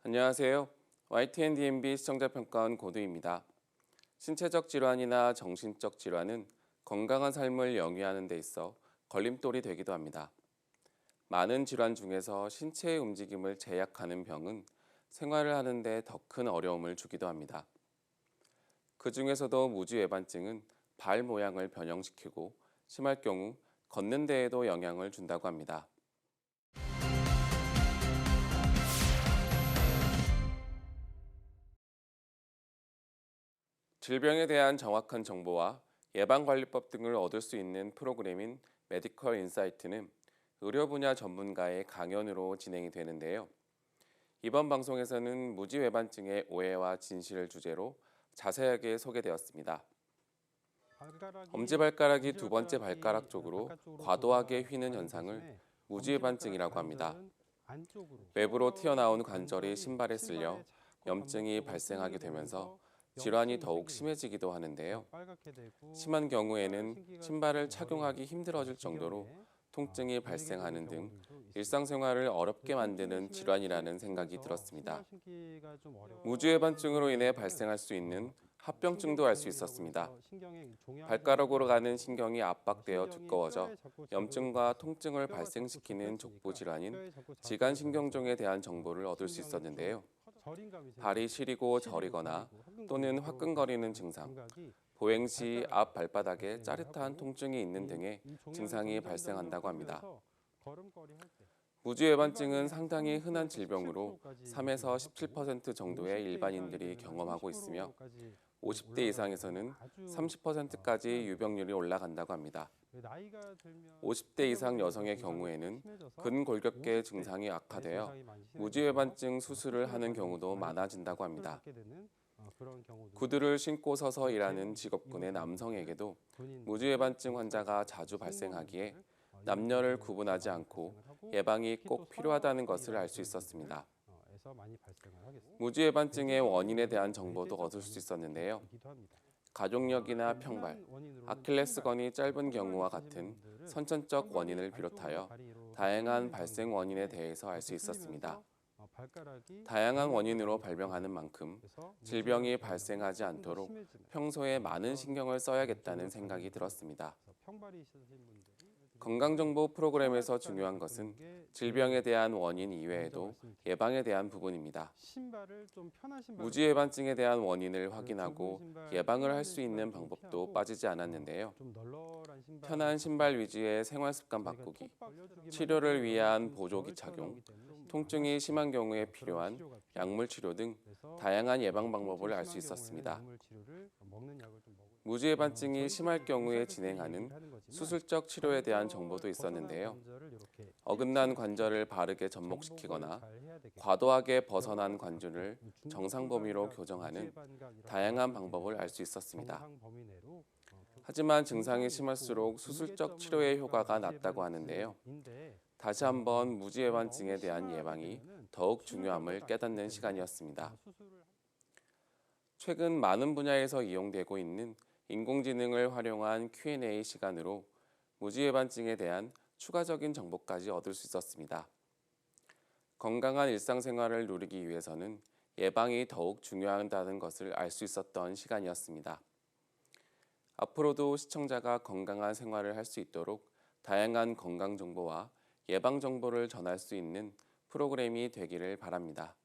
안녕하세요. YTN-DMB 시청자평가원 고두입니다. 신체적 질환이나 정신적 질환은 건강한 삶을 영위하는 데 있어 걸림돌이 되기도 합니다. 많은 질환 중에서 신체의 움직임을 제약하는 병은 생활을 하는 데 더 큰 어려움을 주기도 합니다. 그 중에서도 무지외반증은 발 모양을 변형시키고 심할 경우 걷는 데에도 영향을 준다고 합니다. 질병에 대한 정확한 정보와 예방관리법 등을 얻을 수 있는 프로그램인 메디컬 인사이트는 의료 분야 전문가의 강연으로 진행이 되는데요. 이번 방송에서는 무지외반증의 오해와 진실을 주제로 자세하게 소개되었습니다. 엄지발가락이 두 번째 발가락 쪽으로 과도하게 휘는 현상을 무지외반증이라고 합니다. 외부로 튀어나온 관절이 신발에 쓸려 염증이 발생하게 되면서 질환이 더욱 심해지기도 하는데요. 심한 경우에는 신발을 착용하기 힘들어질 정도로 통증이 발생하는 등 일상생활을 어렵게 만드는 질환이라는 생각이 들었습니다. 무지외반증으로 인해 발생할 수 있는 합병증도 알 수 있었습니다. 발가락으로 가는 신경이 압박되어 두꺼워져 염증과 통증을 발생시키는 족부 질환인 지간신경종에 대한 정보를 얻을 수 있었는데요. 발이 시리고 저리거나 또는 화끈거리는 증상, 보행 시 앞 발바닥에 짜릿한 통증이 있는 등의 증상이 발생한다고 합니다. 무지외반증은 상당히 흔한 질병으로 3에서 17% 정도의 일반인들이 경험하고 있으며 50대 이상에서는 30%까지 유병률이 올라간다고 합니다. 50대 이상 여성의 경우에는 근골격계 증상이 악화되어 무지외반증 수술을 하는 경우도 많아진다고 합니다. 구두를 신고 서서 일하는 직업군의 남성에게도 무지외반증 환자가 자주 발생하기에 남녀를 구분하지 않고 예방이 꼭 필요하다는 것을 알 수 있었습니다. 무지외반증의 원인에 대한 정보도 얻을 수 있었는데요. 가족력이나 평발, 아킬레스건이 짧은 경우와 같은 선천적 원인을 비롯하여 다양한 발생 원인에 대해서 알 수 있었습니다. 다양한 원인으로 발병하는 만큼 질병이 발생하지 않도록 평소에 많은 신경을 써야겠다는 생각이 들었습니다. 건강정보 프로그램에서 중요한 것은 질병에 대한 원인 이외에도 예방에 대한 부분입니다. 무지외반증에 대한 원인을 확인하고 예방을 할 수 있는 방법도 빠지지 않았는데요. 편한 신발 위주의 생활습관 바꾸기, 치료를 위한 보조기 착용, 통증이 심한 경우에 필요한 약물 치료 등 다양한 예방 방법을 알 수 있었습니다. 무지외반증이 심할 경우에 진행하는 수술적 치료에 대한 정보도 있었는데요. 어긋난 관절을 바르게 접목시키거나 과도하게 벗어난 관절을 정상 범위로 교정하는 다양한 방법을 알 수 있었습니다. 하지만 증상이 심할수록 수술적 치료의 효과가 낮다고 하는데요. 다시 한번 무지외반증에 대한 예방이 더욱 중요함을 깨닫는 시간이었습니다. 최근 많은 분야에서 이용되고 있는 인공지능을 활용한 Q&A 시간으로 무지외반증에 대한 추가적인 정보까지 얻을 수 있었습니다. 건강한 일상생활을 누리기 위해서는 예방이 더욱 중요하다는 것을 알 수 있었던 시간이었습니다. 앞으로도 시청자가 건강한 생활을 할 수 있도록 다양한 건강 정보와 예방 정보를 전할 수 있는 프로그램이 되기를 바랍니다.